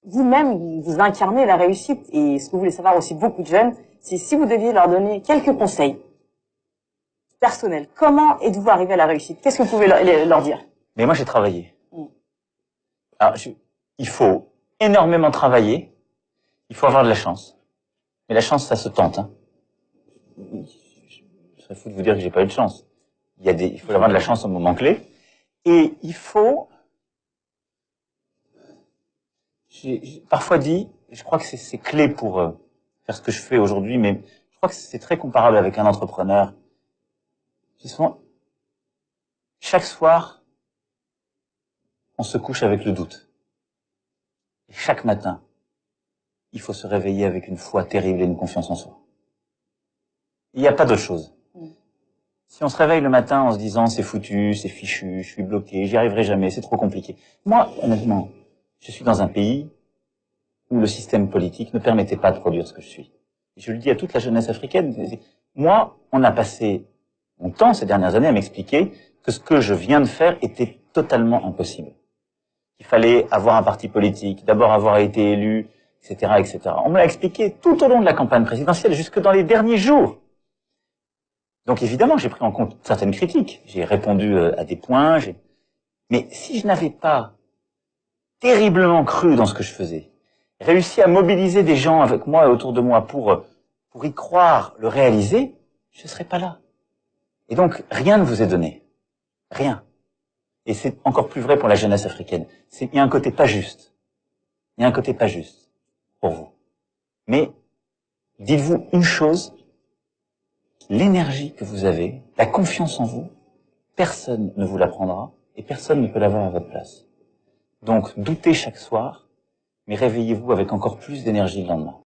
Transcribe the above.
vous-même, vous incarnez la réussite. Et ce que vous voulez savoir aussi beaucoup de jeunes, c'est si vous deviez leur donner quelques conseils personnels, comment êtes-vous arrivé à la réussite? Qu'est-ce que vous pouvez leur dire? Mais moi, j'ai travaillé. Alors, il faut énormément travailler. Il faut avoir de la chance. Mais la chance, ça se tente. Hein. Je serais fou de vous dire que j'ai pas eu de chance. Il faut avoir de la chance au moment clé. Et il faut... J'ai parfois dit, je crois que c'est clé pour faire ce que je fais aujourd'hui, mais je crois que c'est très comparable avec un entrepreneur. Souvent, chaque soir, on se couche avec le doute. Et chaque matin, il faut se réveiller avec une foi terrible et une confiance en soi. Il n'y a pas d'autre chose. Si on se réveille le matin en se disant c'est foutu, c'est fichu, je suis bloqué, j'y arriverai jamais, c'est trop compliqué. Moi, honnêtement, je suis dans un pays où le système politique ne permettait pas de produire ce que je suis. Et je le dis à toute la jeunesse africaine. Moi, on a passé mon temps ces dernières années à m'expliquer que ce que je viens de faire était totalement impossible. Il fallait avoir un parti politique, d'abord avoir été élu, etc., etc. On me l'a expliqué tout au long de la campagne présidentielle, jusque dans les derniers jours. Donc évidemment, j'ai pris en compte certaines critiques. J'ai répondu à des points. Mais si je n'avais pas terriblement cru dans ce que je faisais, réussi à mobiliser des gens avec moi et autour de moi pour y croire, le réaliser, je ne serais pas là. Et donc, rien ne vous est donné. Rien. Et c'est encore plus vrai pour la jeunesse africaine. Il y a un côté pas juste. Il y a un côté pas juste pour vous. Mais dites-vous une chose, l'énergie que vous avez, la confiance en vous, personne ne vous la prendra et personne ne peut l'avoir à votre place. Donc, doutez chaque soir, mais réveillez-vous avec encore plus d'énergie le lendemain.